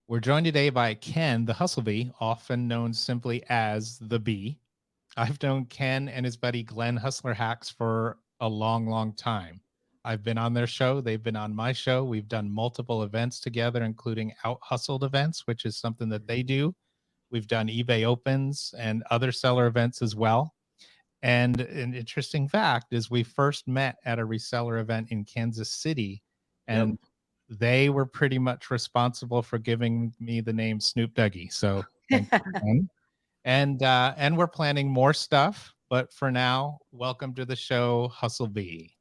We're joined today by Ken, the Hustle Bee, often known simply as the Bee. I've known Ken and his buddy Glenn Hustler Hacks for a long, long time. I've been on their show. They've been on my show. We've done multiple events together, including out hustled events, which is something that they do. We've done eBay Opens and other seller events as well. And an interesting fact is we first met at a reseller event in Kansas City, Yep. and they were pretty much responsible for giving me the name Snoop Doggy. So thank you, Ken. And we're planning more stuff, but for now, welcome to the show, Hustle Bee.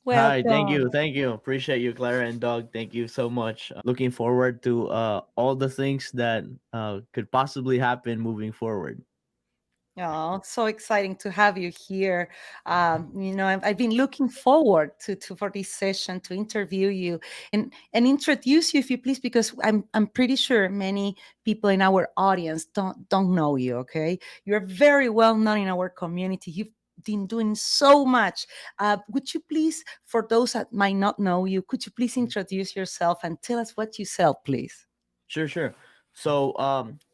Hi, thank Welcome. you. Thank you. Appreciate you, Clara and Doug. Thank you so much. Looking forward to all the things that could possibly happen moving forward. Oh, so exciting to have you here. I've been looking forward to for this session to interview you and introduce you, if you please, because I'm pretty sure many people in our audience don't know you. Okay, you're very well known in our community. You've been doing so much. Would you please, for those that might not know you, could you please introduce yourself and tell us what you sell, please? Sure, sure. So,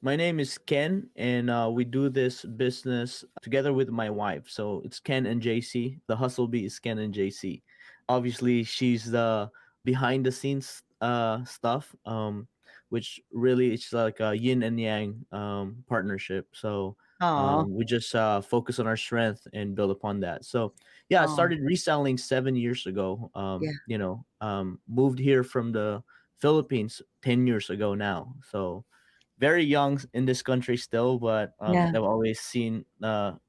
my name is Ken, and we do this business together with my wife. So it's Ken and Jacey. The hustle bee is Ken and Jacey. Obviously, she's the behind the scenes stuff, which really it's like a yin and yang partnership. So Oh, we just focus on our strength and build upon that. So yeah, I oh, started reselling 7 years ago. yeah, Moved here from the Philippines 10 years ago now. So very young in this country still, but yeah, I've always seen the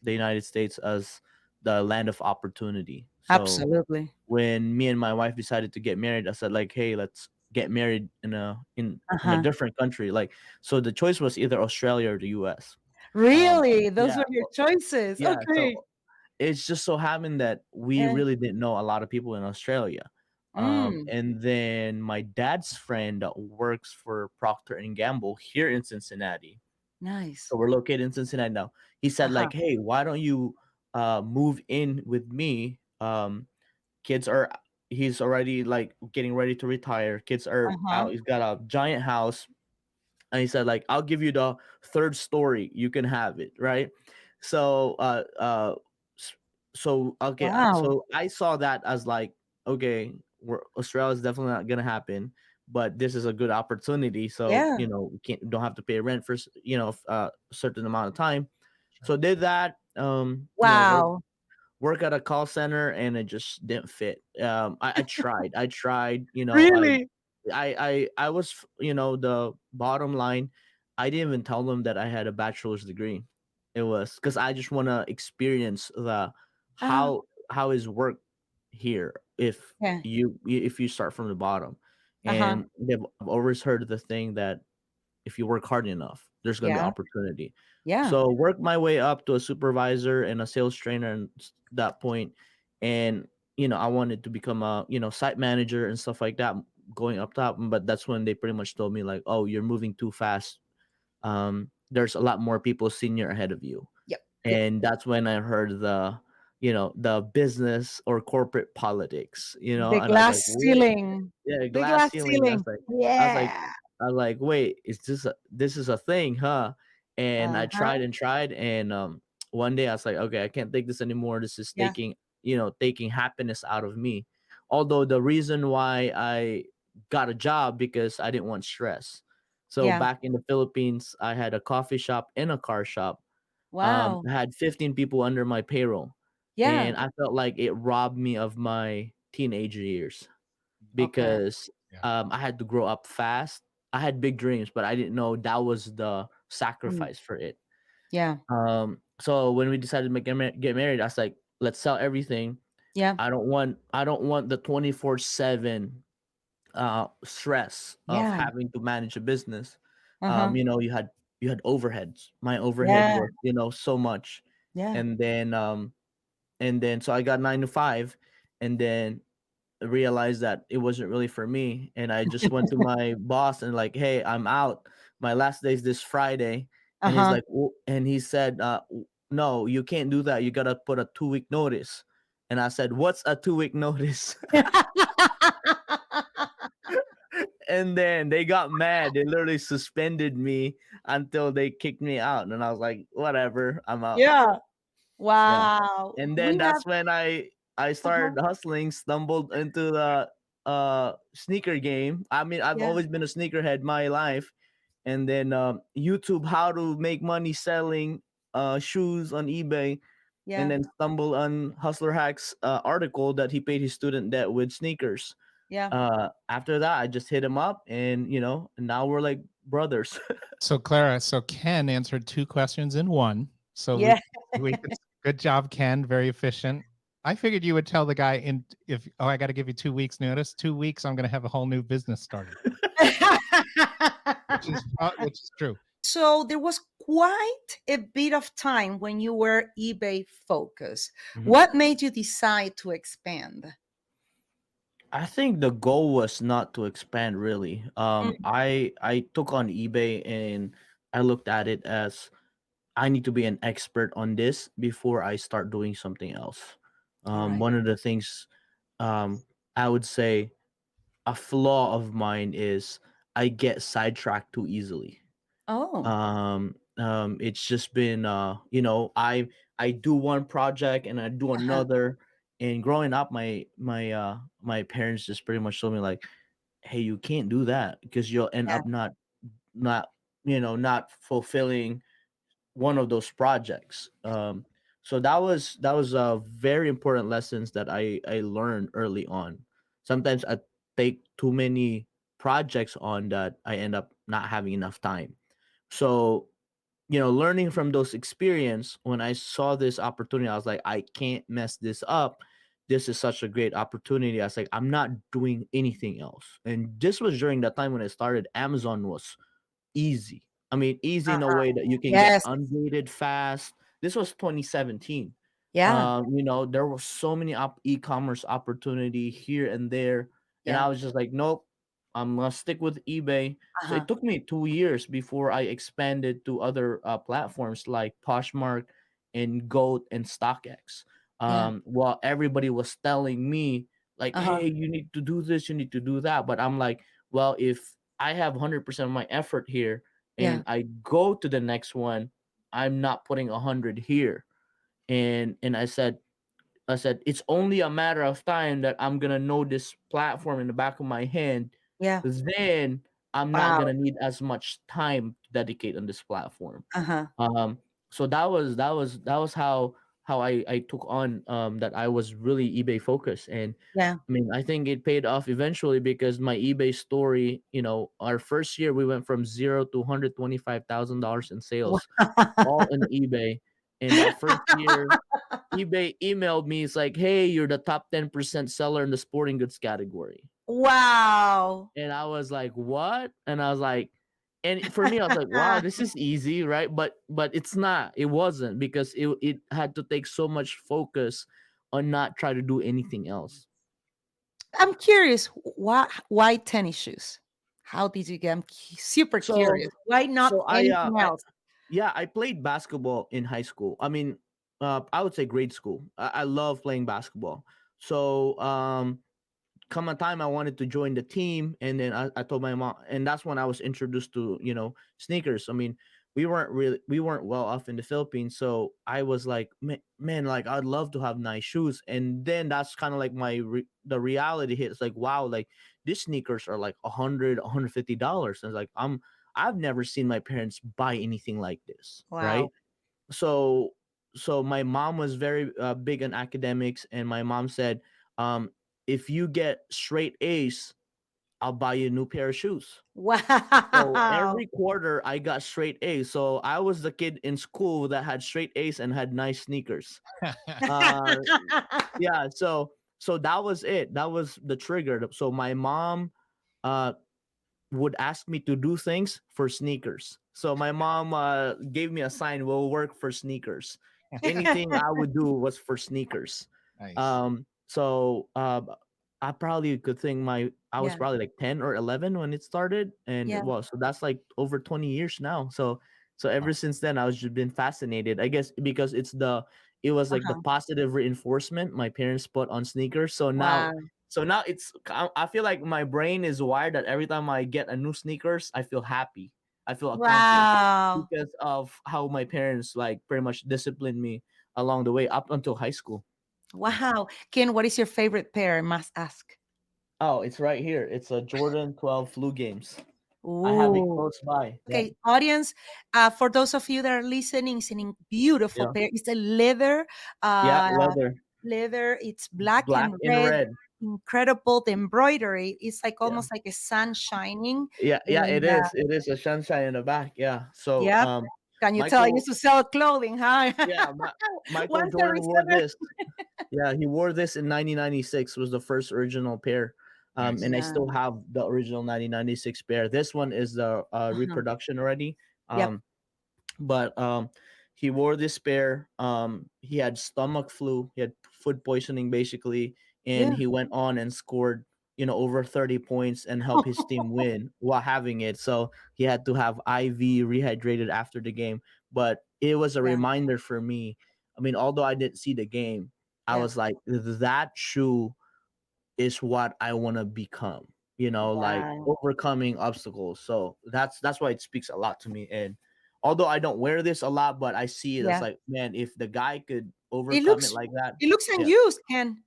United States as the land of opportunity. So absolutely. when me and my wife decided to get married, I said like, hey, let's get married in a Uh-huh. different country. Like, so the choice was either Australia or the US. Um, Really? Those yeah, were your choices. yeah. Okay. So it's just so happened that we Eh, really didn't know a lot of people in Australia. mm, And then my dad's friend works for Procter and Gamble here in Cincinnati. nice. So we're located in Cincinnati now. He said Uh-huh. like, "Hey, why don't you move in with me? Kids are he's already like getting ready to retire. Kids are Uh-huh. out. He's got a giant house, and he said like, I'll give you the third story. You can have it, right?" So s- so okay, Wow. so I saw that as like, okay, Australia's definitely not gonna happen, but this is a good opportunity. So Yeah. we don't have to pay rent for a certain amount of time. Sure. So did that. Wow. Work at a call center, and it just didn't fit. I tried. I tried. Really? I was, the bottom line, I didn't even tell them that I had a bachelor's degree. It was because I just want to experience the Uh, how is work here yeah. if you start from the bottom. Uh-huh. And I've always heard the thing that if you work hard enough, there's going to be Yeah. opportunity. Yeah. So work my way up to a supervisor and a sales trainer and that point. And, I wanted to become a, site manager and stuff like that going up top. But that's when they pretty much told me like, oh, you're moving too fast. There's a lot more people senior ahead of you. Yep. Yep. And that's when I heard the business or corporate politics, The and I was like, glass wait, ceiling. yeah, The glass glass ceiling. ceiling. I was like, Yeah. wait, is this is a thing, huh? And I Uh-huh. tried and tried, and one day I was like, okay, I can't take this anymore. This is Yeah. taking happiness out of me. Although the reason why I got a job because I didn't want stress. So Yeah. back in the Philippines, I had a coffee shop and a car shop. Wow. I had 15 people under my payroll, Yeah. and I felt like it robbed me of my teenage years Okay. because Yeah. I had to grow up fast. I had big dreams, but I didn't know that was the Mm. sacrifice for it. Yeah. So when we decided to get married, I was like, let's sell everything. Yeah. I don't want the 24/7 stress of Yeah. having to manage a business. Uh-huh. You had overheads. My overhead Yeah. was so much, Yeah. and then so I got 9 to 5, and then realized that it wasn't really for me, and I just went to my boss and like, hey, I'm out. My last day is this Friday. And he's Uh-huh. like, and he said, no, you can't do that. You gotta put a 2 week notice. And I said, what's a 2 week notice? And then they got mad. They literally suspended me until they kicked me out. And I was like, whatever, I'm out. Yeah. Yeah. Wow. And We then have that's when I uh-huh. started hustling, stumbled into the sneaker game. I mean, I've Yeah. always been a sneakerhead my life. And then YouTube, how to make money selling shoes on eBay, and Yeah. then stumble on Hustler Hack's article that he paid his student debt with sneakers. Yeah. After that, I just hit him up, and now we're like brothers. So Clara, so Ken answered two questions in one. So Yeah. we could, good job, Ken. Very efficient. I figured you would tell the guy in if I got to give you 2 weeks notice. 2 weeks, I'm going to have a whole new business started, which is true. So there was quite a bit of time when you were eBay focused. Mhm. What made you decide to expand? I think the goal was not to expand really. Mm, I took on eBay and I looked at it as I need to be an expert on this before I start doing something else. all right. One of the things I would say a flaw of mine is I get sidetracked too easily. Oh, It's just been I do one project and I do uh-huh. another. And growing up, my parents just pretty much told me like, hey, you can't do that because you'll end Yeah, up not not fulfilling one of those projects. So that was very important lessons that I learned early on. Sometimes I take too many projects on that I end up not having enough time. So learning from those experience, when I saw this opportunity, I was like, I can't mess this up. This is such a great opportunity. I was like, I'm not doing anything else. And this was during that time when I started. Amazon was easy. I mean, easy in a uh-huh. way that you can get Yes. ungated fast. This was 2017. Yeah. There were so many e-commerce opportunity here and there, and Yeah. I was just like, nope, I'm gonna stick with eBay. So it Uh-huh. took me 2 years before I expanded to other platforms like Poshmark and Goat and StockX. Yeah. While everybody was telling me like, Uh-huh. hey, you need to do this, you need to do that, but I'm like, well, if I have 100% of my effort here Yeah. and I go to the next one, I'm not putting 100 here. And I said it's only a matter of time that I'm gonna know this platform in the back of my hand. Yeah. Then I'm not Wow. gonna need as much time to dedicate on this platform. Uh-huh. Um, so that was how I took on that I was really eBay focused. And Yeah. I mean, I think it paid off eventually because my eBay story, our first year we went from zero to $125,000 in sales, all in eBay. And that first year, eBay emailed me. It's like, hey, you're the top 10% seller in the sporting goods category. Wow. And I was like, what? And I was like, and for me, I was like, wow, this is easy, right? But it's not. It wasn't because it had to take so much focus on not try to do anything else. I'm curious, why tennis shoes? How did you get? Super So curious. Why not so anything else? yeah, I played basketball in high school. I mean, I would say grade school. I love playing basketball. So come a time I wanted to join the team, and then I told my mom, and that's when I was introduced to sneakers. I mean, we weren't well off in the Philippines, so I was like, man, like I'd love to have nice shoes. And then that's kind of like the reality hit. It's like, wow, like these sneakers are like $150. And it's like I've never seen my parents buy anything like this, right? Wow. so so my mom was very big on academics, and my mom said, um if you get straight A's, I'll buy you a new pair of shoes. So Wow. every quarter I got straight A's. So I was the kid in school that had straight A's and had nice sneakers. uh yeah, so that was it. That was the trigger. So my mom uh would ask me to do things for sneakers. So my mom gave me a sign, will work for sneakers. Anything I would do was for sneakers. Nice. I probably could think I was Yeah. probably like 10 or 11 when it started, and Yeah. it was, so that's like over 20 years now. So ever since then I was just been fascinated, I guess, because it was like the Uh-huh. positive reinforcement my parents put on sneakers. So now Wow. So now I feel like my brain is wired that every time I get a new sneakers, I feel happy. I feel accomplished Wow. because of how my parents like pretty much disciplined me along the way up until high school. Wow. Ken, what is your favorite pair? I must ask. Oh, it's right here. It's a Jordan 12 Flu Games. I have it Ooh. close by. Yeah. Okay, audience, for those of you that are listening, it's a beautiful Yeah. pair. It's a leather, Yeah. uh, Leather. leather. It's black Black and and red. red. Incredible. The embroidery is like Yeah. almost like a sun shining. Yeah. Yeah. It And is. It is a sunshine in the back. Yeah. So, yep. Can you tell? I Michael, used to sell clothing, huh? yeah, Michael Once a Jordan wore reseller. this. Yeah, he wore this in 1996. Was the first original pair. Nice. And I Yeah. still have the original 1996 pair. This one is the Uh-huh. reproduction already. Yep. But he wore this pair. He had stomach flu. He had food poisoning basically, and Yeah. he went on and scored over 30 points and helped his team win while having it. So he had to have IV rehydrated after the game. But it was a Yeah. reminder for me. I mean, although I didn't see the game, I Yeah. was like, that shoe is what I want to become. Like Wow. overcoming obstacles. So that's why it speaks a lot to me. And although I don't wear this a lot, but I see it as Yeah. like, man, if the guy could It overcome it looks like that, it looks yeah, unused, Ken.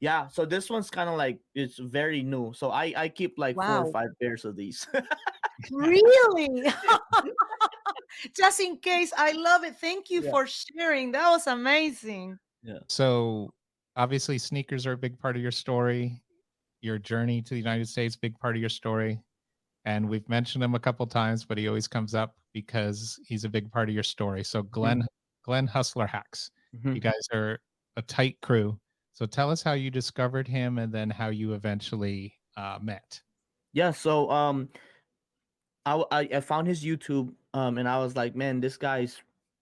yeah. So this one's kind of like it's very new. So I keep like four or Wow. five pairs of these. Really? Just in case. I love it. Thank you Yeah, for sharing. That was amazing. yeah. So obviously sneakers are a big part of your story. Your journey to the United States, big part of your story. And we've mentioned him a couple times, but he always comes up because he's a big part of your story. So Glenn Hustler Hacks, you Mhm. guys are a tight crew. So tell us how you discovered him and then how you eventually met. Yeah. So I found his YouTube, and I was like, man, this guy's,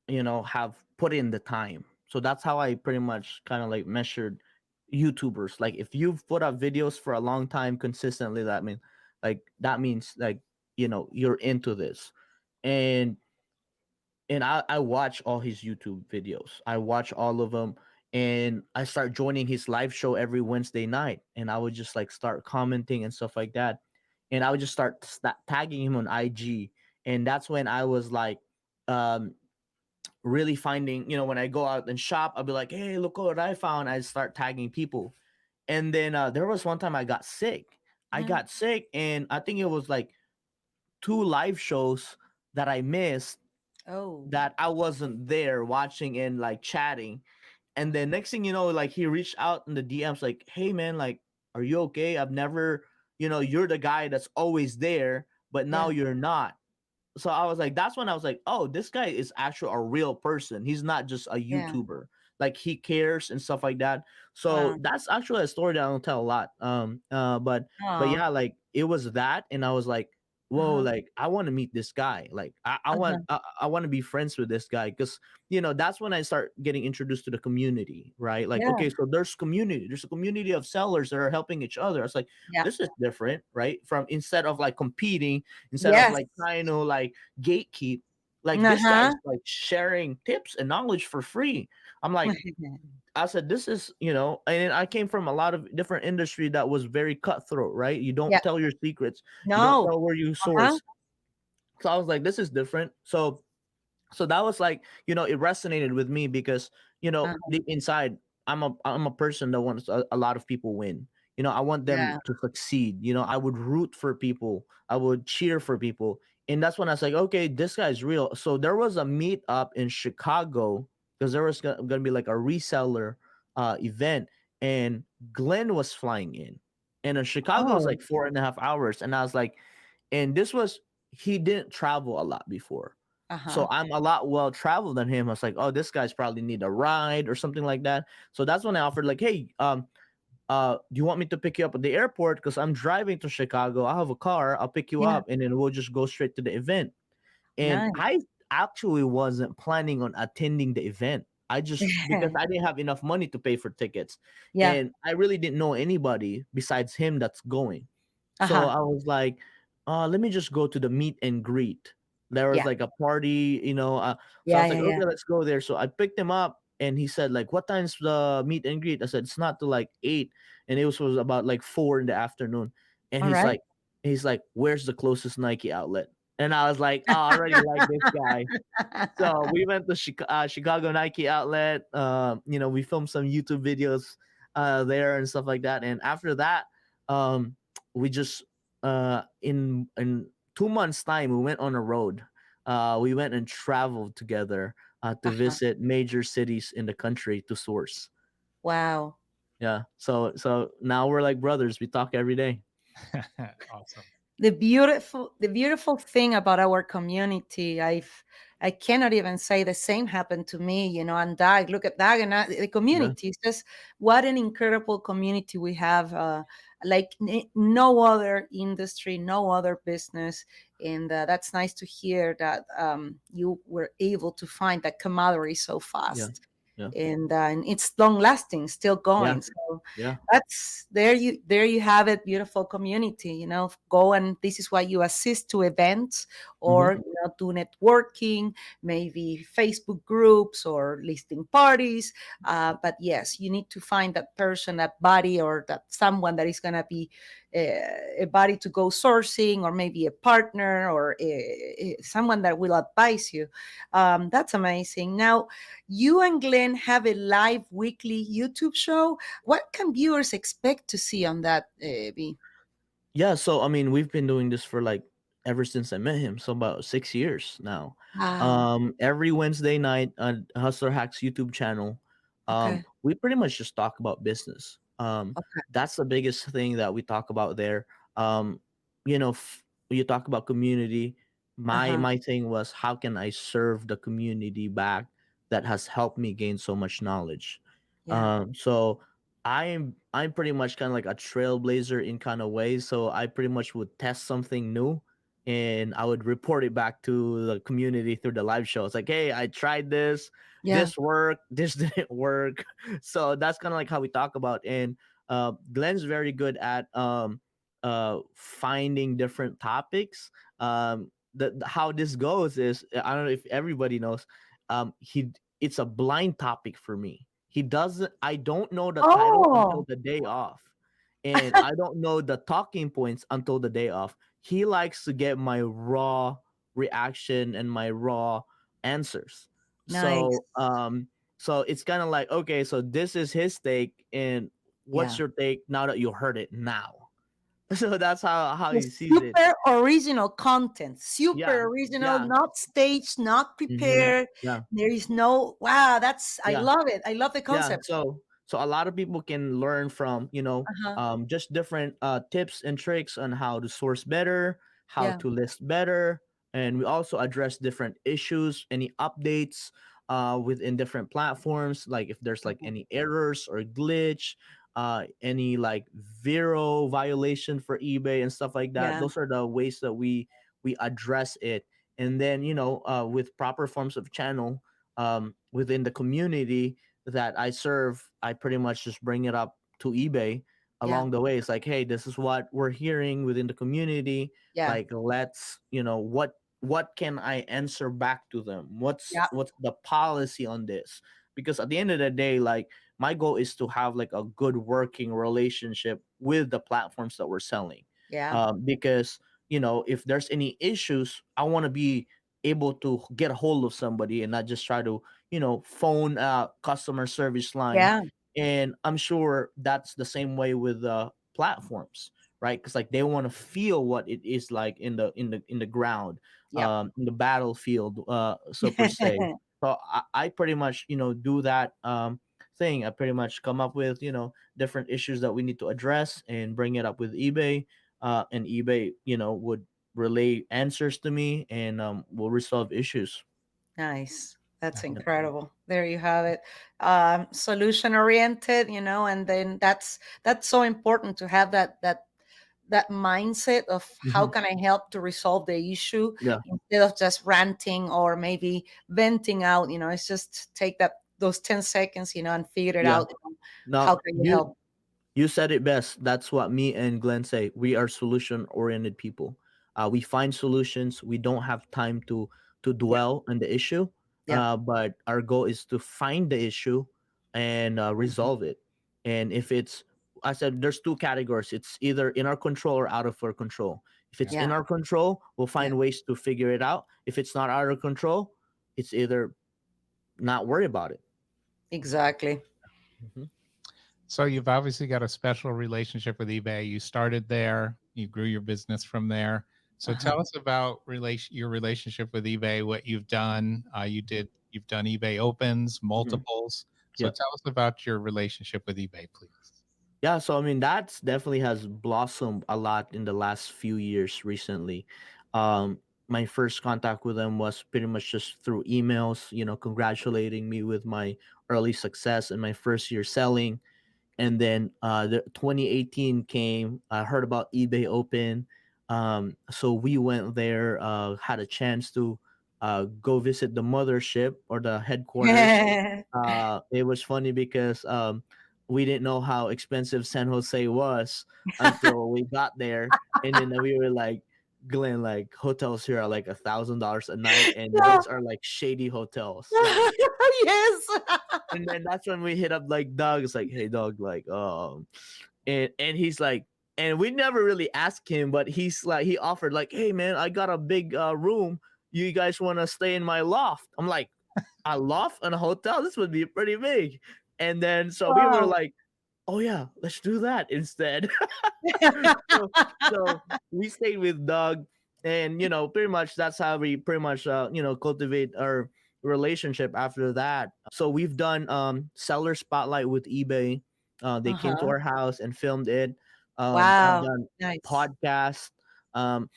have put in the time. So that's how I pretty much kind of like measured YouTubers. Like if you've put up videos for a long time consistently, that means like you're into this, and I watch all his YouTube videos. I watch all of them, and I start joining his live show every Wednesday night, and I would just like start commenting and stuff like that, and I would just start tagging him on IG, and that's when I was like, um, really finding, when I go out and shop, I'll be like, hey, look what I found. I start tagging people, and then there was one time I got sick. I Yeah. got sick, and I think it was like two live shows that I missed Oh. that I wasn't there watching and like chatting. And then next thing you know, like he reached out in the DMs like, "Hey man, like are you okay? I've never, you're the guy that's always there, but now Yeah. you're not." So I was like, that's when I was like, oh, this guy is actually a real person. He's not just a Yeah. YouTuber. Like he cares and stuff like that. So Wow. that's actually a story that I don't tell a lot. But Aw. yeah, like it was that, and I was like, whoa, Uh-huh. like I want to meet this guy. Like I Uh-huh. want I want to be friends with this guy because that's when I start getting introduced to the community, right? Like, Yeah. okay, so there's community. There's a community of sellers that are helping each other. It's like Yeah. this is different, right? From instead of like competing, instead of Yes. like trying to like gatekeep, like this Uh-huh. guy's like sharing tips and knowledge for free. I'm like, I said, this is, and I came from a lot of different industry that was very cutthroat, right? You don't Yeah. tell your secrets, you don't No. tell where you Uh-huh. source. So I was like, this is different. So that was like, it resonated with me because, Uh-huh. deep inside, I'm a person that wants a lot of people win. I want them Yeah. to succeed. I would root for people. I would cheer for people. And that's when I was like, okay, this guy's real. So there was a meetup in Chicago because there was gonna be like a reseller event, and Glenn was flying in. And in Chicago is Oh. like 4.5 hours. And I was like, and this was he didn't travel a lot before. Uh-huh. So I'm a lot well traveled than him. I was like, oh, this guy's probably need a ride or something like that. So that's when I offered, like, hey, do you want me to pick you up at the airport? Because I'm driving to Chicago. I have a car. I'll pick you Yeah. up, and then we'll just go straight to the event. And Nice. I actually wasn't planning on attending the event. I just because I didn't have enough money to pay for tickets, Yeah. and I really didn't know anybody besides him that's going. So Uh-huh. I was like, let me just go to the meet and greet. There was Yeah. like a party. So I Yeah. was like, Yeah. Yeah. okay, let's go there. So I picked him up, and he said like, "What time's the meet and greet?" I said, "It's not till like 8." And it was about like 4 in the afternoon. And All right. he's like, "Where's the closest Nike outlet?" And I was like, "Oh, I already like this guy." So we went to Chicago Nike outlet. We filmed some YouTube videos there and stuff like that. And after that, um, we just in 2 months time we went on a road. We went and traveled together to Uh-huh. visit major cities in the country to source. Wow. Yeah. So now we're like brothers. We talk every day. Awesome. The beautiful thing about our community, I cannot even say the same happened to me, and Doug, look at Doug and the Yeah. community. It's just what an incredible community we have, like no other industry, no other business. And that's nice to hear that you were able to find that camaraderie so Yeah. fast. Yeah. And it's long lasting, still Yeah. going. So Yeah. that's there you have it, beautiful community. Go, and this is why you assist to events, Hmm. or do networking, maybe Facebook groups or listing parties. But yes, you need to find that person, that buddy, or that someone that is going to be a buddy to go sourcing, or maybe a partner, or someone that will advise you. That's amazing. Now, you and Glenn have a live weekly YouTube show. What can viewers expect to see on that, B? Yeah, so I mean, we've been doing this for like ever since I met him, so about 6 years now. Wow. Every Wednesday night on Hustler Hacks YouTube channel, Okay. we pretty much just talk about business. Okay. That's the biggest thing that we talk about there. Um, you talk about community. My Uh-huh. my thing was, how can I serve the community back that has helped me gain so much knowledge. Yeah. So I'm pretty much kind of like a trailblazer in kind of ways. So I pretty much would test something new, and I would report it back to the community through the live show. It's like, hey, I tried this, Yeah. this worked, this didn't work. So that's kind of like how we talk about. And Glenn's very good at finding different topics. How this goes is, I don't know if everybody knows. He It's a blind topic for me. He doesn't I don't know the title until Oh, the day off. And I don't know the talking points until the day off. He likes to get my raw reaction and my raw answers. nice. So it's kind of like, okay, so this is his take, and what's Yeah. your take now that you heard it now? So that's how The he sees it. super original content, Yeah. super original, Yeah. not staged, not Hmm. prepared. Yeah. There is no, wow, I Yeah. love it. I love the Yeah. concept. So a lot of people can learn from, Uh-huh. just different tips and tricks on how to source better, how Yeah. to list better. And we also address different issues, any updates within different platforms, like if there's like Mhm. any errors or glitch, any like zero violation for eBay and stuff like that. Yeah. Those are the ways that we address it. And then, with proper forms of channel within the community that I serve, I pretty much just bring it up to eBay Yeah. along the way. It's like, hey, this is what we're hearing within the community. Yeah. Like, let's, what can I answer back to them? What's Yeah. what's the policy on this? Because at the end of the day, like, my goal is to have like a good working relationship with the platforms that we're selling. Yeah. Because if there's any issues, I want to be able to get a hold of somebody and not just try to phone a customer service line. Yeah. And I'm sure that's the same way with platforms, right? Because like they want to feel what it is like in the ground, Yep. in the battlefield, so per se. So I pretty much do that thing. I pretty much come up with different issues that we need to address and bring it up with eBay, and eBay would relay answers to me, and we'll resolve issues. Nice. That's Yeah. incredible. There you have it. Solution oriented, and then that's so important to have that mindset of how Hmm. can I help to resolve the issue, Yeah. instead of just ranting or maybe venting out. It's just take those 10 seconds, and figure it Yeah. out. How Now can you help? you said it best. That's what me and Glenn say. We are solution oriented people. We find solutions. We don't have time to Yeah. dwell on the issue. Yeah. but our goal is to find the issue and Mhm. resolve it. And if it's, I said, there's two categories. It's either in our control or out of our control. If it's Yeah. in Yeah. our control, we'll Yeah. find ways to figure it out. If it's not out of control, it's either not worry about it. Exactly. Mhm. So you've obviously got a special relationship with eBay. You started there, you grew your business from there. So Uh-huh. tell us about your relationship with eBay, what you've done. You've done eBay opens, Mhm. multiples. So Yeah. tell us about your relationship with eBay, please. Yeah, so I mean that's definitely has blossomed a lot in the last few years recently. Um, my first contact with them was pretty much just through emails, congratulating me with my early success in my first year selling. And then the 2018 came. I heard about eBay Open, so we went there. Had a chance to go visit the mothership or the headquarters. It was funny because we didn't know how expensive San Jose was until we got there, and then we were like, Glenn, like hotels here are like $1,000 a night, and Yeah. those are like shady hotels. Like, Yes. and then that's when we hit up like Doug. It's like, hey, Doug, like, and he's like, and we never really asked him, but he's like, he offered like, hey, man, I got a big room. You guys want to stay in my loft? I'm like, a loft and a hotel. This would be pretty big. And then so we were Wow. like, oh yeah, let's do that instead. so, so we stayed with Doug, and pretty much that's how we pretty much cultivate our relationship after that. So we've done seller spotlight with eBay. They came to Uh-huh. our house and filmed it. I've Wow. done Nice. podcast um,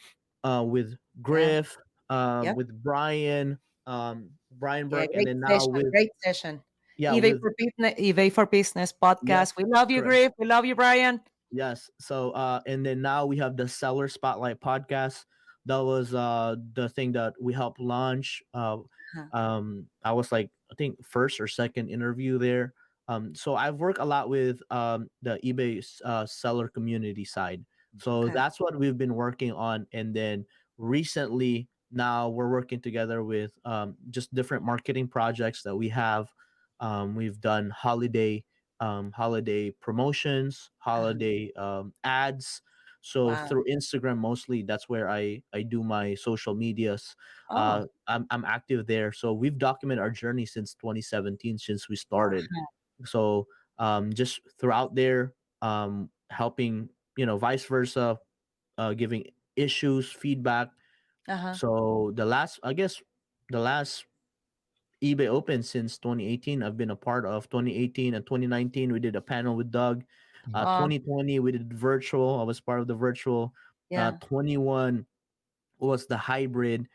with Yeah. Griff, Yep. with Brian Yeah. Burke, and Great then now session. with, Great session. yeah, with, eBay for Business yes, podcast. We love you, correct. Griff. We love you, Brian. Yes. So and then now we have the Seller Spotlight podcast. That was the thing that we helped launch. Uh-huh. I was like, I think first or second interview there. So I've worked a lot with the eBay seller community side. So Okay. that's what we've been working on. And then recently now we're working together with just different marketing projects that we have. We've done holiday promotions, Uh-huh. holiday ads. So Wow. through Instagram mostly, that's where I do my social medias. Oh. I'm active there. So we've documented our journey since 2017, since we started. Uh-huh. So just throughout there, helping, vice versa, giving issues, feedback. Uh-huh. So the last eBay Open since 2018. I've been a part of 2018 and 2019. We did a panel with Doug. Mhm. 2020 we did virtual. I was part of the virtual. Yeah. 21 was the hybrid.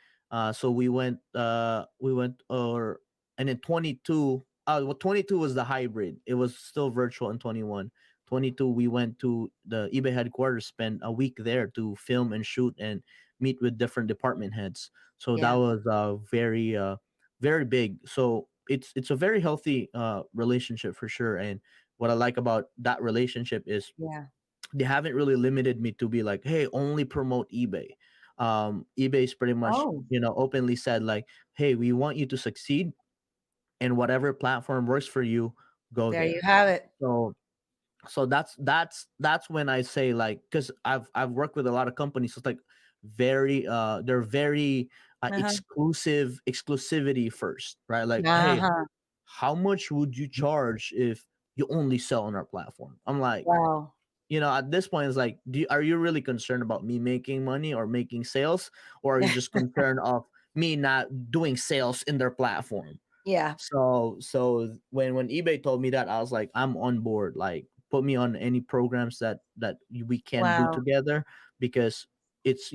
So we went or and then 22. Well, 22 was the hybrid. It was still virtual in 21. 22 we went to the eBay headquarters, spent a week there to film and shoot and meet with different department heads. So that Yeah. was very big. So it's a very healthy relationship for sure. And what I like about that relationship is Yeah. they haven't really limited me to be like, hey, only promote eBay. eBay's pretty much, Oh, openly said like, hey, we want you to succeed, and whatever platform works for you, go there you there. have it. So that's when I say, like, because I've worked with a lot of companies. So it's like they're very Uh-huh. exclusivity first, right? Like, hey, Uh-huh. how much would you charge if you only sell on our platform? I'm like, Wow. at this point, it's like, are you really concerned about me making money or making sales, or are you just concerned of me not doing sales in their platform? Yeah. So when eBay told me that, I was like, I'm on board. Like, put me on any programs that we can do Wow. together, because it's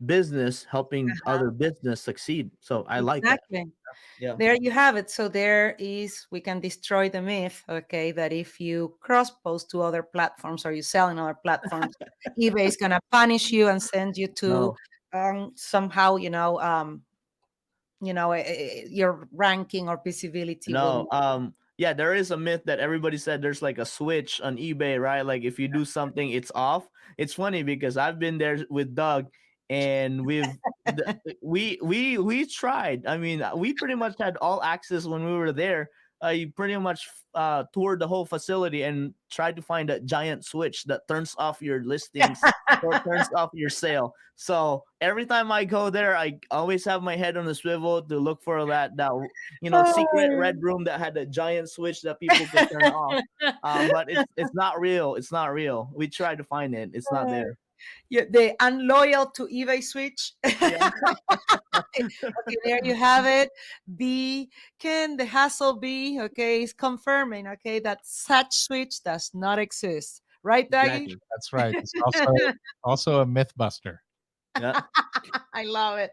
business helping Uh-huh. other business succeed. So I like that. Exactly. Yeah. There you have it. So there is, we can destroy the myth, okay, that if you cross post to other platforms or you sell in other platforms, eBay is gonna punish you and send you to No, somehow, your ranking or visibility will no. not. Yeah, there is a myth that everybody said there's like a switch on eBay, right? Like if you do something, it's off. It's funny because I've been there with Doug, and We tried. I mean, we pretty much had all access when we were there. You pretty much toured the whole facility and tried to find a giant switch that turns off your listings or turns off your sale. So every time I go there, I always have my head on the swivel to look for that secret red room that had a giant switch that people could turn off. But it's not real. It's not real. We tried to find it. It's not there. Yeah, the unloyal to eBay switch. Yeah. Okay, there you have it. B, can the hassle be, okay, is confirming, okay, that such switch does not exist. Right, Daggy? Exactly. That's right. It's also a myth buster. Yeah. I love it.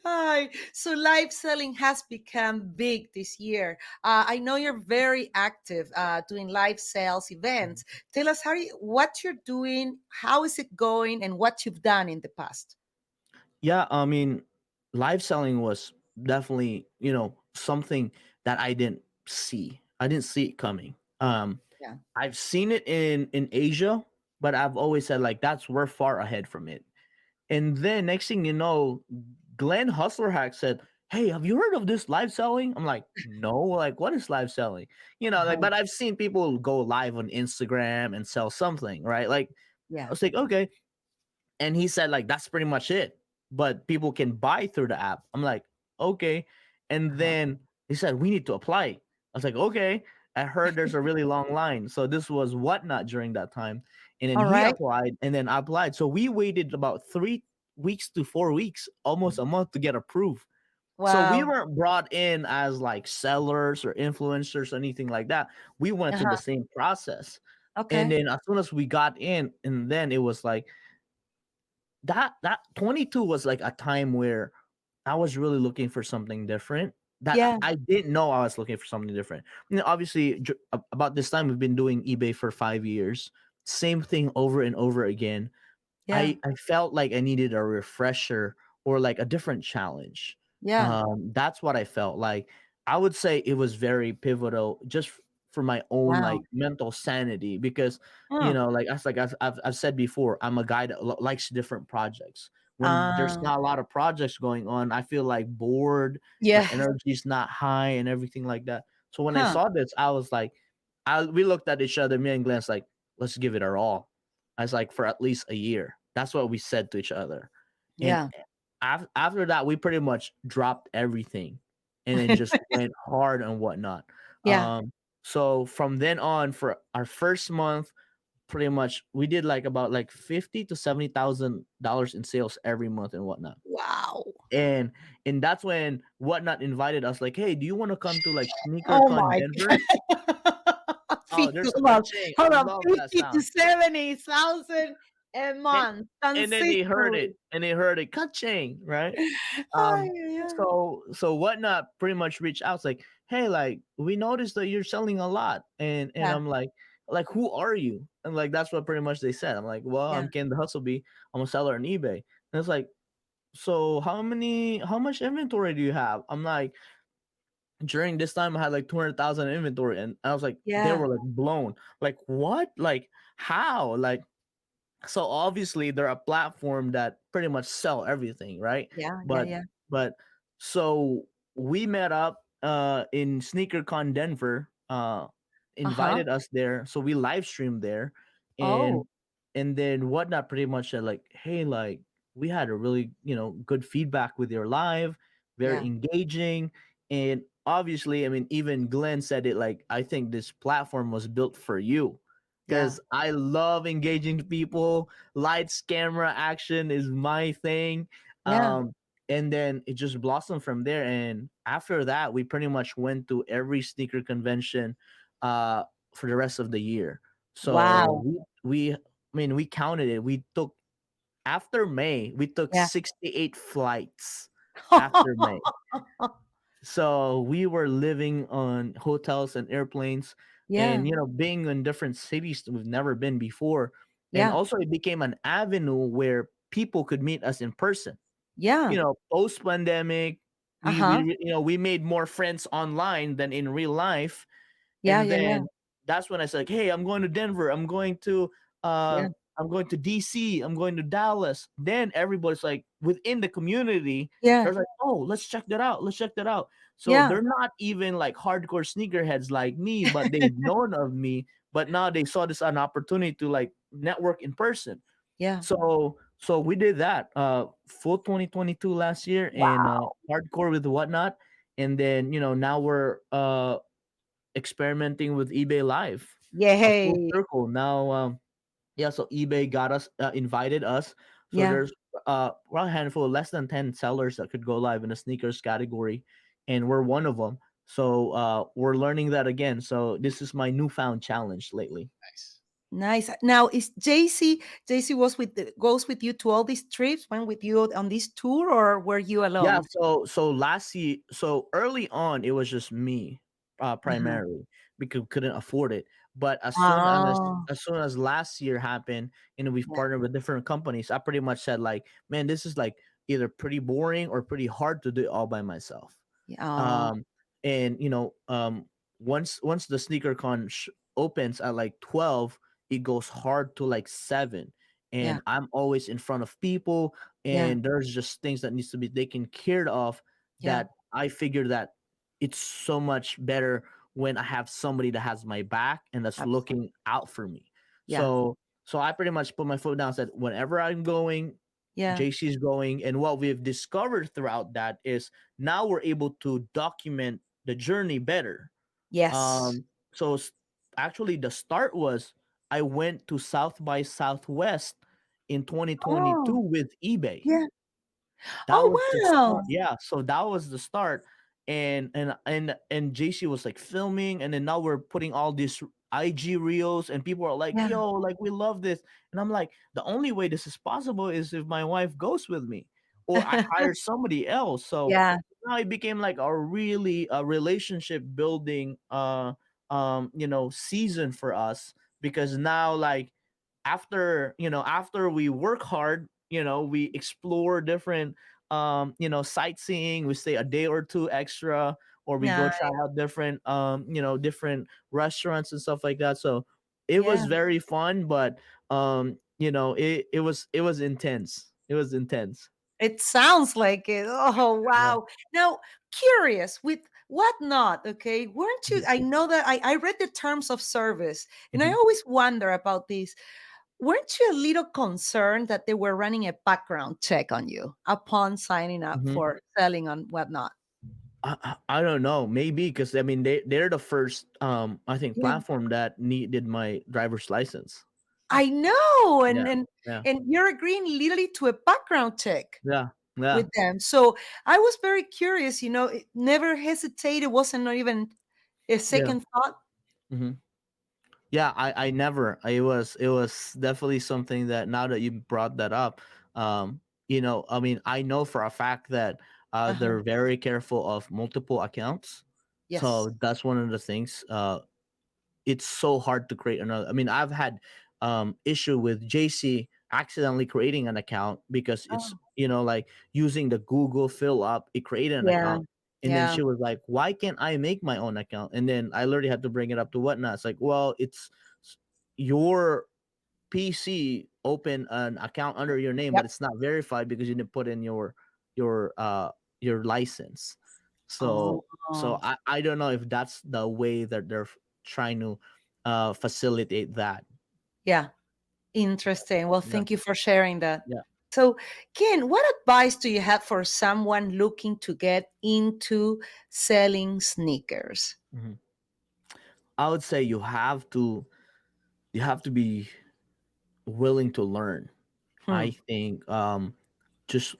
Hi. So live selling has become big this year. I know you're very active doing live sales events. Tell us what you're doing, how is it going, and what you've done in the past. Yeah, I mean, live selling was definitely, something that I didn't see. I didn't see it coming. Yeah. I've seen it in Asia, but I've always said like we're far ahead from it. And then next thing you know, Glenn Hustler Hack said, "Hey, have you heard of this live selling?" I'm like, "No, like what is live selling?" Uh-huh. But I've seen people go live on Instagram and sell something, right? Like I Yeah. was like, "Okay." And he said like that's pretty much it, but people can buy through the app. I'm like, okay. And Uh-huh. then he said we need to apply. I was like, okay. I heard there's a really long line, so this was Whatnot during that time. And then All he right. applied, and then I applied. So we waited about 3 weeks to 4 weeks, almost a month, to get approved. So we Wow. weren't brought in as like sellers or influencers or anything like that. We went through Uh-huh. the same process. And Okay. then as soon as we got in, and then it was like that 22 was like a time where I was really looking for something different. That Yeah. I didn't know I was looking for something different. Obviously, about this time we've been doing eBay for 5 years. Same thing over and over again. Yeah. I felt like I needed a refresher or like a different challenge. Yeah. That's what I felt like. I would say it was very pivotal just for my own Wow. like mental sanity because Huh. I've said before, I'm a guy that likes different projects. When there's Uh, not a lot of projects going on, I feel like bored, my yeah. energy is not high and everything like that. So when I Huh. saw this, I was like, we looked at each other, me and Glenn's like, let's give it our all. I was like, for at least a year. That's what we said to each other. And Yeah. after that, we pretty much dropped everything and then just went hard and whatnot. Yeah. So from then on, for our first month, pretty much we did like about like 50 to 70,000 dollars in sales every month and whatnot. Wow. And that's when Whatnot invited us, like, hey, do you want to come to like Oh SneakerCon my Denver? God. Oh, 50, there's a hold on, ka-ching. I hold on, love that 50 to sound. 70,000 a And month then they heard it, consistently. ka-ching, right? Ay, Um, yeah. so Whatnot pretty much reached out, it's like, hey, like we noticed that you're selling a lot, and Yeah. I'm like who are you? And like that's what pretty much they said. I'm like, well, Yeah. I'm Ken the Hustlebee. I'm a seller on eBay. And it's like, so how much inventory do you have? I'm like, during this time I had like 200,000 inventory, and I was like, they Yeah. were like blown. Like what? Like how? Like so obviously they're a platform that pretty much sell everything, right? Yeah. Yeah. but Yeah. but so we met up in SneakerCon Denver, Uh-huh. invited us there, so we live streamed there. and Oh, and then Whatnot pretty much said like, hey, like we had a really good feedback with your live, very yeah. engaging. And obviously, I mean, even Glenn said it, like, I think this platform was built for you, Yeah. because I love engaging people. Lights, camera, action is my thing. Yeah. And then it just blossomed from there. And after that, we pretty much went to every sneaker convention uh, for the rest of the year. So Wow. I mean, we counted it. We took After May, we took Yeah. 68 flights after May. So we were living on hotels and airplanes, Yeah. and being in different cities that we've never been before. And Yeah. also it became an avenue where people could meet us in person. Yeah. Post pandemic, Uh-huh. we made more friends online than in real life. Yeah. And Yeah. Yeah. then that's when I said, like, hey, I'm going to Denver, I'm going to uh Yeah. I'm going to DC, I'm going to Dallas. Then everybody's like within the community, Yeah. they're like, oh, let's check that out. Let's check that out. So Yeah. they're not even like hardcore sneakerheads like me, but they've known of me. But now they saw this an opportunity to like network in person. Yeah. So we did that full 2022 last year and Wow. hardcore with whatnot. And then now we're experimenting with eBay Live, a full Yay. circle now. Yeah, so eBay got us invited us. So Yeah. there's around a handful, less than 10 sellers that could go live in the sneakers category, and we're one of them. So we're learning that again. So this is my newfound challenge lately. Nice. Nice. Now, is Jacey goes with you to all these trips, went with you on this tour, or were you Yeah, alone? so last year, so early on, it was just me, Uh-huh. primarily because we couldn't afford it. But Oh, as soon as last year happened, we've yeah. partnered with different companies, I pretty much said like, man, this is like either pretty boring or pretty hard to do it all by myself. Oh, Um, and once the sneaker con opens at like 12, it goes hard to like 7, yeah. and I'm always in front of people, Yeah. and there's just things that needs to be taken care of, Yeah. that I figure that it's so much better when I have somebody that has my back and that's Absolutely. looking out for me. Yeah. So I pretty much put my foot down, said whenever I'm going, Yeah. JC's going. And what we've discovered throughout that is now we're able to document the journey better. Yes. um so actually the start was, I went to South by Southwest in 2022 Oh, with eBay. yeah. That Oh, was the wow. start. Yeah, so that was the start. And JC was like filming, and then now we're putting all these IG reels, and people are like, Yeah. yo, like we love this. And I'm like, the only way this is possible is if my wife goes with me or I hire somebody else. So Yeah. now it became like a really a relationship building season for us, because now like after we work hard, we explore different sightseeing, we stay a day or two extra, or we go Nice. try out different different restaurants and stuff like that. So it Yeah. was very fun, but it was intense. It was intense. It sounds like it. Oh, Yeah. wow. Now, curious with whatnot, okay? Weren't you? Mhm. I know that I read the terms of service, and I Mhm. always wonder about this. Weren't you a little concerned that they were running a background check on you upon signing up Mhm. for selling on whatnot? I don't know, maybe because I mean they're the first I think Yeah. platform that needed my driver's license. I know, Yeah. and Yeah. you're agreeing literally to a background check Yeah. Yeah. with them. So I was very curious. It never hesitated. Wasn't not even a Yeah. second thought. Mhm. Yeah, I never. It was definitely something that, now that you brought that up, I mean, I know for a fact that Uh-huh. they're very careful of multiple accounts. Yes. So that's one of the things. It's so hard to create another. I mean, I've had issue with JC accidentally creating an account because it's Oh, like using the Google fill up. It created an yeah. account, and then Yeah. she was like, "Why can't I make my own account?" And then I literally had to bring it up to whatnot. It's like, well, it's your PC open an account under your name, but Yep. it's not verified because you didn't put in your your license. Oh, So I don't know if that's the way that they're trying to facilitate that. yeah. Interesting. Well, Yeah, thank you for sharing that. yeah. So, Ken, what advice do you have for someone looking to get into selling sneakers? Mhm. I would say you have to be willing to learn. Hmm. I think just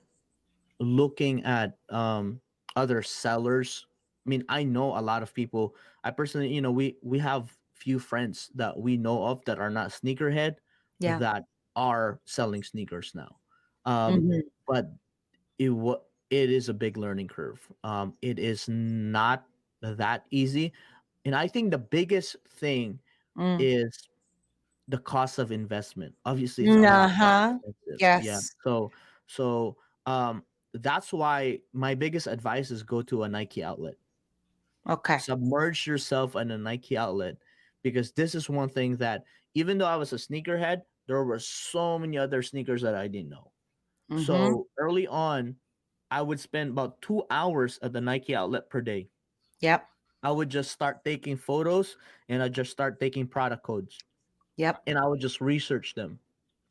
looking at other sellers. I mean, I know a lot of people. I personally, we have few friends that we know of that are not sneakerhead, Yeah. that are selling sneakers now. um Mhm. but it is a big learning curve. It is not that easy, and I think the biggest thing Mm. is the cost of investment. Obviously, it's a lot more Uh-huh. expensive. Yeah. Yes. So um that's why my biggest advice is go to a Nike outlet. Okay. Submerge yourself in a Nike outlet, because this is one thing that, even though I was a sneakerhead, there were so many other sneakers that I didn't know. Mm-hmm. So early on, I would spend about 2 hours at the Nike outlet per day. Yep. I would just start taking photos and I just start taking product codes Yep. and I would just research them.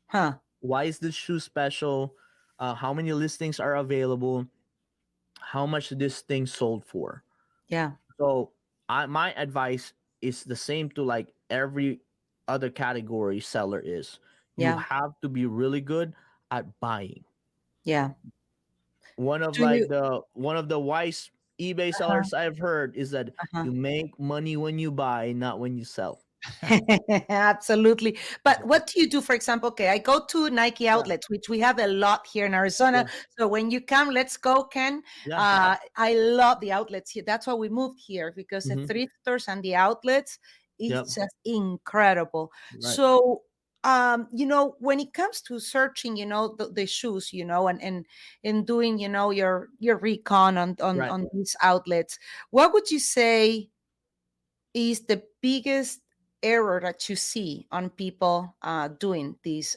Huh. Why is this shoe special? How many listings are available? How much this thing sold for? Yeah. So my advice is the same to like every other category seller is. You Yeah. have to be really good at buying. Yeah. Do you? One of the wise eBay Uh-huh. sellers I've heard is that Uh-huh. you make money when you buy, not when you sell. Absolutely. But Yeah, what do you do, for example? Okay, I go to Nike yeah, outlets, which we have a lot here in Arizona. yeah, So when you come, let's go, Ken. yeah. I love the outlets here. That's why we moved here because the Mm-hmm. thrift stores and the outlets is Yep. just incredible. Right. So, when it comes to searching, the shoes, and doing, your recon Right. on these outlets, what would you say is the biggest error that you see on people doing these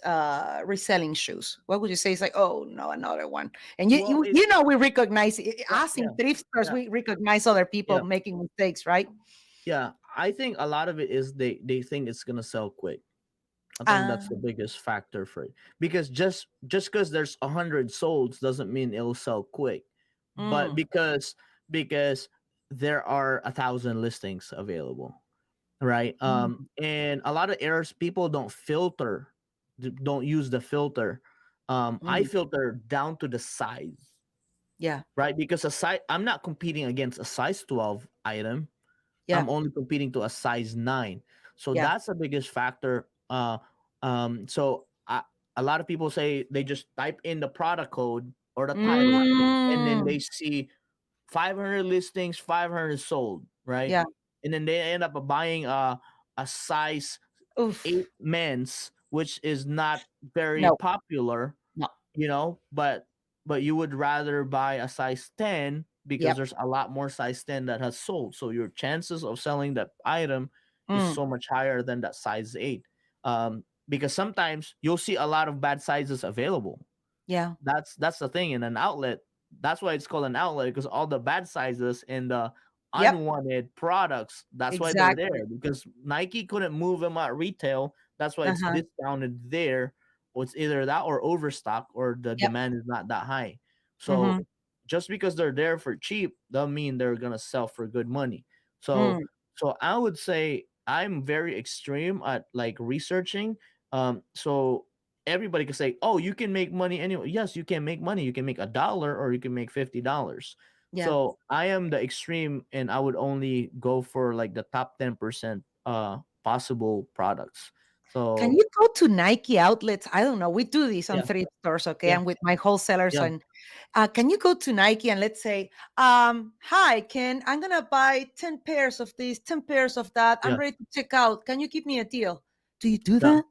reselling shoes? What would you say is like, oh no, another one? And you, Well, you, it's you know, we recognize yeah, us yeah, in thrift stores, yeah, we recognize other people yeah, making mistakes, right? yeah. I think a lot of it is they think it's gonna sell quick. I think Uh, that's the biggest factor for it because just because there's 100 sold doesn't mean it'll sell quick, but mm, because there are 1,000 listings available, right? mm, And a lot of errors people don't use the filter. I mm, filter down to the size, yeah, right? Because a size I'm not competing against a size 12 item. yeah, I'm only competing to a size 9. So yeah. that's the biggest factor. So a lot of people say they just type in the product code or the title and then Mm, they see 500 listings, 500 sold, right? yeah. And then they end up buying a size Oof. 8 men's, which is not very No, popular, no. but you would rather buy a size 10 because Yep. there's a lot more size 10 that has sold, so your chances of selling that item is Mm, so much higher than that size 8. Because sometimes you'll see a lot of bad sizes available. yeah. That's the thing in an outlet. That's why it's called an outlet, because all the bad sizes and the Yep. unwanted products, that's why they're Exactly. there, because Nike couldn't move them at retail. That's why it's Uh-huh. discounted there. Or it's either that or overstock, or the Yep. demand is not that high. Mm-hmm. So just because they're there for cheap doesn't mean they're gonna sell for good money. So Mm, I would say I'm very extreme at like researching. So everybody can say, "Oh, you can make money anyway." Yes, you can make money. You can make $1 or you can make $50. yeah. So I am the extreme, and I would only go for like the top 10% possible products. Can So you go to Nike outlets? I don't know. We do this on yeah, thrift stores, okay? yeah, And with my wholesalers, yeah, and can you go to Nike and let's say, hi, Ken, I'm gonna buy 10 pairs of this, 10 pairs of that. I'm yeah, ready to check out. Can you give me a deal? Do you do yeah. that?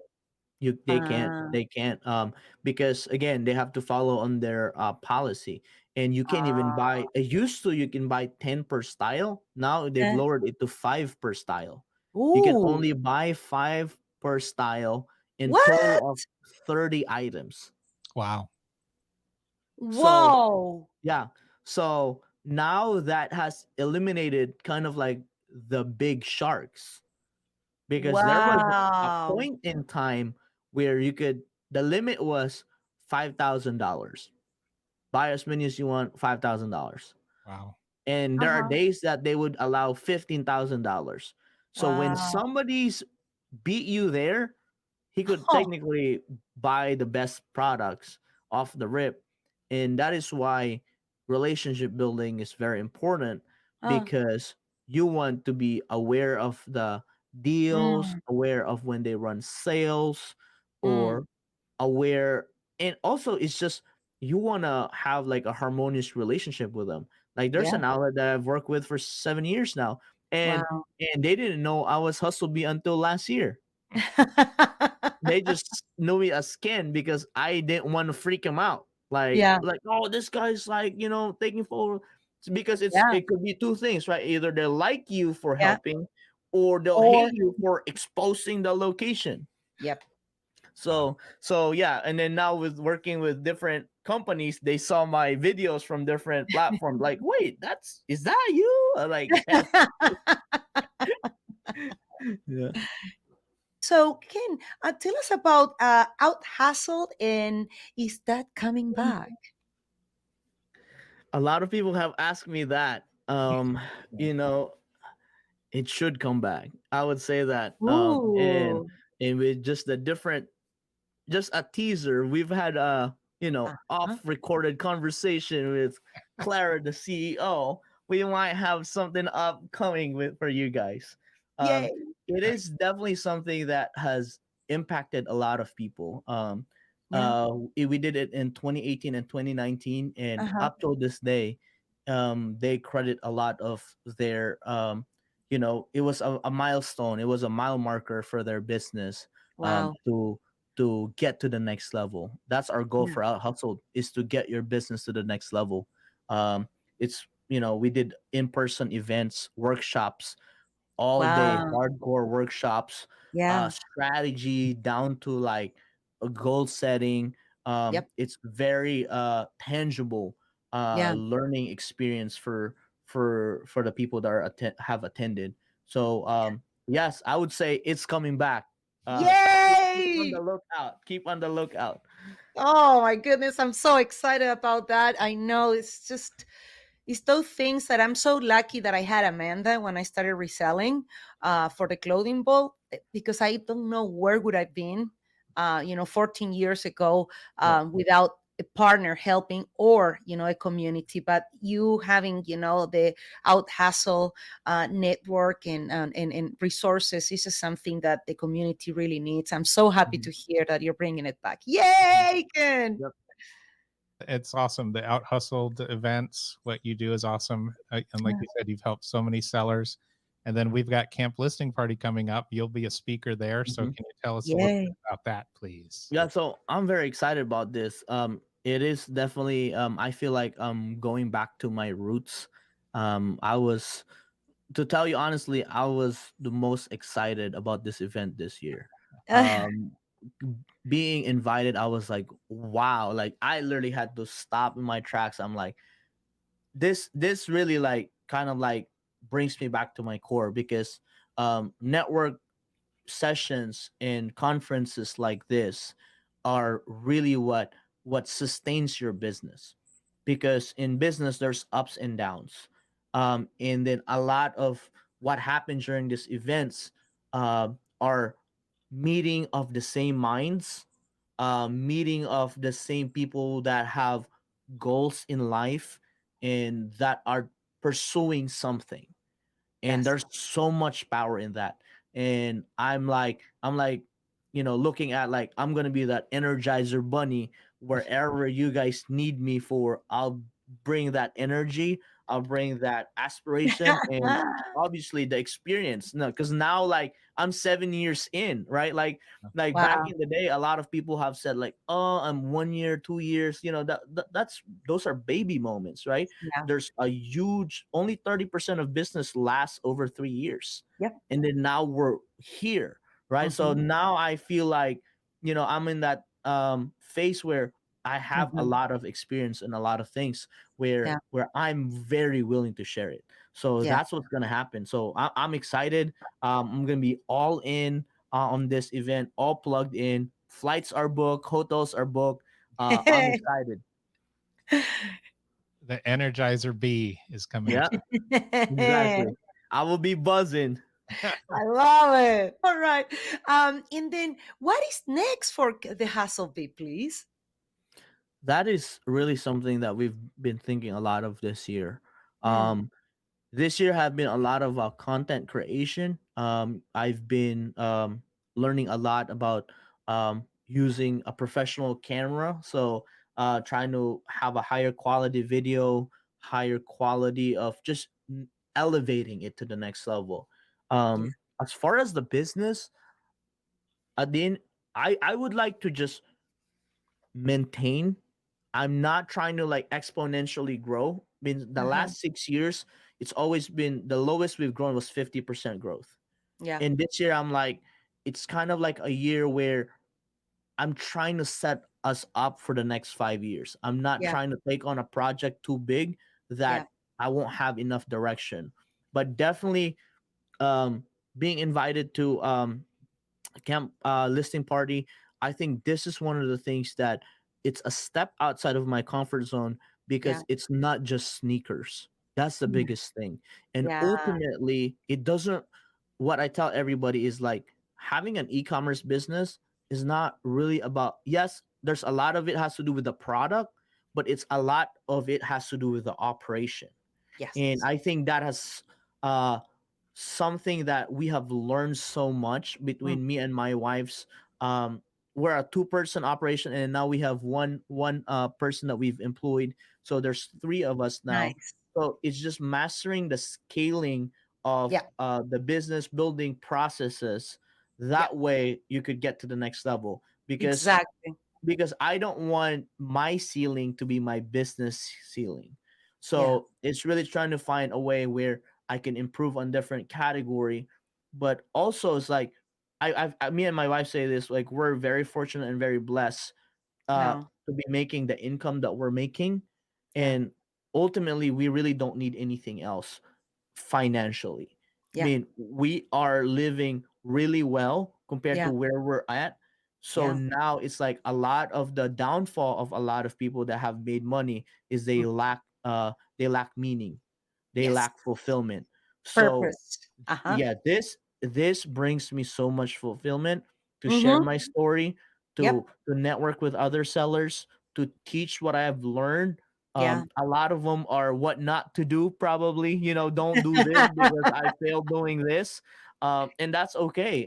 Uh, They can't because again they have to follow on their policy, and you can't even uh, buy. Used to you can buy 10 per style. Now they've eh. lowered it to 5 per style. You can Ooh, only buy 5 per style in what? total of 30 items. Wow. So Whoa. yeah, so now that has eliminated kind of like the big sharks, because there was a Wow. point in time where you could the limit was $5,000. Buy as many as you want, $5,000. Wow. And there are Uh-huh. days that they would allow $15,000. So when Wow. somebody's beat you there, he could Huh. technically buy the best products off the rip. And that is why relationship building is very important, Uh, because you want to be aware of the deals, mm, aware of when they run sales, mm. or aware. And also it's just you want to have like a harmonious relationship with them. Like there's Yeah. an outlet that I've worked with for 7 years now, and Wow. they didn't know I was hustle bee until last year. They just knew me as Ken because I didn't want to freak him out. Yeah. Oh, this guy's like, taking photo. Because Yeah. it could be two things, right? Either they like you for Yeah. helping, or they'll Or hate you for exposing the location. yep. So yeah, and then now with working with different companies, they saw my videos from different platforms. Like, wait, is that you? Like, yes, yeah. So, Ken, tell us about Out Hustled, and is that coming back? A lot of people have asked me that. You know, it should come back. I would say that. Ooh. And with just the different, just a teaser, we've had Uh-huh. off recorded conversation with Clara, the CEO. We might have something upcoming with for you guys. Um, Yay. it is definitely something that has impacted a lot of people. Yeah. We did it in 2018 and 2019, and Uh-huh. up till this day, they credit a lot of their it was a milestone. It was a mile marker for their business, Wow. to get to the next level. That's our goal Yeah. for Out Hustle, is to get your business to the next level. It's we did in-person events, workshops, all day, Wow. hardcore workshops, Yeah. strategy down to like a goal setting. Yep. It's very tangible Yeah. learning experience for the people that have attended. So yes, I would say it's coming back. Keep on the Yay! lookout. Keep on the lookout. Oh my goodness, I'm so excited about that. I know it's those things that I'm so lucky that I had Amanda when I started reselling for the clothing ball, because I don't know where would I been 14 years ago Yep. without a partner helping, or a community. But you having the Out Hustle network and resources, this is something that the community really needs. I'm so happy Mhm. to hear that you're bringing it back. Mhm. Yay, Ken! Yep. It's awesome. The out hustled events, what you do is awesome. And like Yeah. you said, you've helped so many sellers. And then we've got Camp Listing Party coming up. You'll be a speaker there. So Mhm. can you tell us a little Yay. bit about that, please? Yeah, so I'm very excited about this. It is definitely I feel like going back to my roots. I was To tell you honestly, I was the most excited about this event this year. Um Being invited, I was like, wow, like I literally had to stop in my tracks. I'm like, this really like kind of like brings me back to my core, because network sessions and conferences like this are really what sustains your business, because in business there's ups and downs, and then a lot of what happens during these events are meeting of the same minds, meeting of the same people that have goals in life and that are pursuing something, and Yes. there's so much power in that. And I'm like looking at, like, I'm gonna be that energizer bunny wherever you guys need me for. I'll bring that energy, I'll bring that aspiration, and obviously the experience. No, because now, like, I'm 7 years in, right? Like back Wow. in the day, a lot of people have said, like, oh, I'm 1 year, 2 years, that's those are baby moments, right? Yeah. There's a huge, only 30% of business lasts over 3 years. Yep. And then now we're here, right? So Hmm. now I feel like, I'm in that phase where I have a Hmm. lot of experience and a lot of things Yeah. where I'm very willing to share it. So Yeah. that's what's gonna happen. So I'm excited. I'm gonna be all in on this event, all plugged in. Flights are booked, hotels are booked. I'm excited. The Energizer B is coming Yeah, to exactly. I will be buzzing. I love it. All right. And then what is next for the Hasselby, please? That is really something that we've been thinking a lot of this year. Yeah. This year have been a lot of content creation. I've been learning a lot about using a professional camera. So trying to have a higher quality video, higher quality of just elevating it to the next level. Yeah. As far as the business, at the end, I would like to just maintain. I'm not trying to like exponentially grow. I mean, the Uh-huh. last 6 years, it's always been the lowest we've grown was 50% growth. Yeah. And this year, I'm like, it's kind of like a year where I'm trying to set us up for the next 5 years. I'm not Yeah. trying to take on a project too big Yeah. that I won't have enough direction. But definitely, um, being invited to camp listing party, I think this is one of the things that it's a step outside of my comfort zone, Yeah. because it's not just sneakers. That's the Mm. biggest thing. And Yeah. ultimately, it doesn't, what I tell everybody is like, having an e-commerce business is not really about, yes, there's a lot of it has to do with the product, but it's a lot of it has to do with the operation. And Yes. I think that has uh something that we have learned so much Mm. between me and my wife's. um we're a two-person operation, and now we have one person that we've employed, so there's three of us now. Nice. So it's just mastering the scaling of Yeah. the business building processes. Yeah. That way you could get to the next level, Exactly. because I don't want my ceiling to be my business ceiling. Yeah. So it's really trying to find a way where I can improve on different category, but also it's like, me and my wife say this, like, we're very fortunate and very blessed No. to be making the income that we're making, Yeah. and ultimately we really don't need anything else financially. I Yeah. mean, we are living really well compared to Yeah. where we're at. So Yeah. now it's like a lot of the downfall of a lot of people that have made money is Mm. they lack meaning, they Yes. lack fulfillment. So Purpose. Uh-huh. yeah, this brings me so much fulfillment to share Mm-hmm. my story, Yep. to network with other sellers, to teach what I have learned. Yeah. A lot of them are what not to do, probably, don't do this because I failed doing this. And that's okay,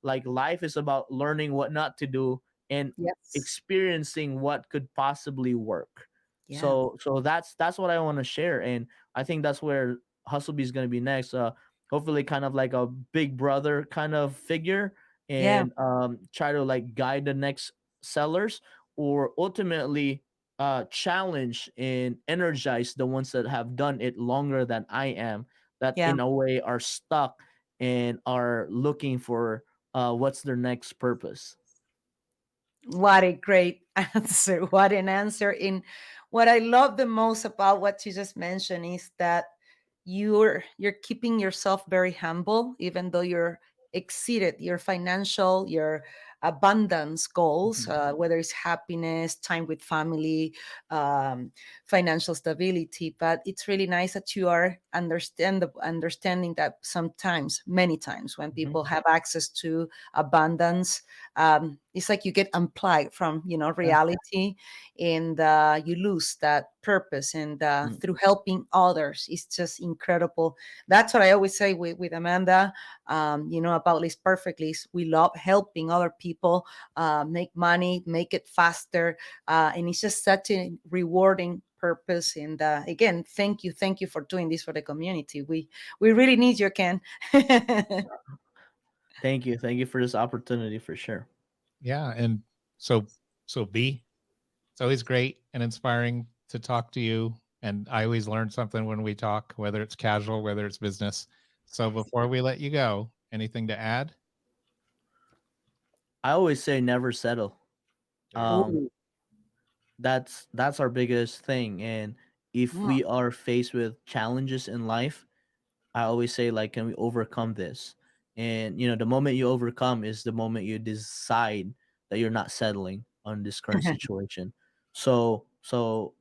like life is about learning what not to do and Yes. experiencing what could possibly work. Yeah. So that's what I want to share, and I think that's where Hustlebee is going to be next. Hopefully, kind of like a big brother kind of figure, Yeah. and try to like guide the next sellers, or ultimately challenge and energize the ones that have done it longer than I am, that Yeah. in a way are stuck and are looking for what's their next purpose. What a great answer. What an answer. In what I love the most about what you just mentioned is that you're keeping yourself very humble, even though you're exceeded your financial, your abundance goals, Mhm. whether it's happiness, time with family, um, financial stability. But it's really nice that you are understanding that sometimes, many times, when Mhm. people have access to abundance, it's like you get unplugged from Yeah. reality, and you lose that purpose. And Mm. through helping others, it's just incredible. That's what I always say with Amanda, about List Perfectly. Is we love helping other people make money, make it faster, and it's just such a rewarding purpose. And again, thank you for doing this for the community. We really need you, Ken. Thank you for this opportunity, for sure. Yeah. And so, so B, it's always great and inspiring to talk to you. And I always learn something when we talk, whether it's casual, whether it's business. So before we let you go, anything to add? I always say never settle. There you go. Um, Ooh. that's our biggest thing, and if Mm. we are faced with challenges in life, I always say, like, can we overcome this? And the moment you overcome is the moment you decide that you're not settling on this current situation. So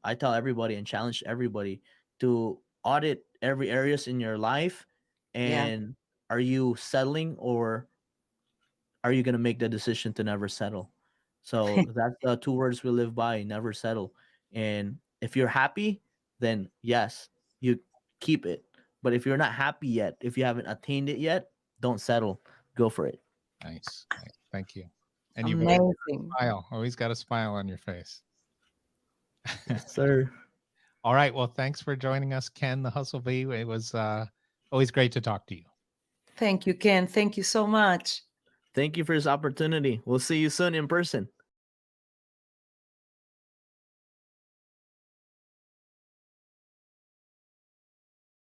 I tell everybody and challenge everybody to audit every areas in your life, Yeah. and are you settling, or are you going to make the decision to never settle? So that's the two words we live by: never settle. And if you're happy, then yes, you keep it. But if you're not happy yet, if you haven't attained it yet, don't settle. Go for it. Nice. Nice. Thank you. And you've always got a Amazing. smile, always got a smile on your face. Yes, sir. All right. Well, thanks for joining us, Ken, the Hustle Bee. It was always great to talk to you. Thank you, Ken. Thank you so much. Thank you for this opportunity. We'll see you soon in person.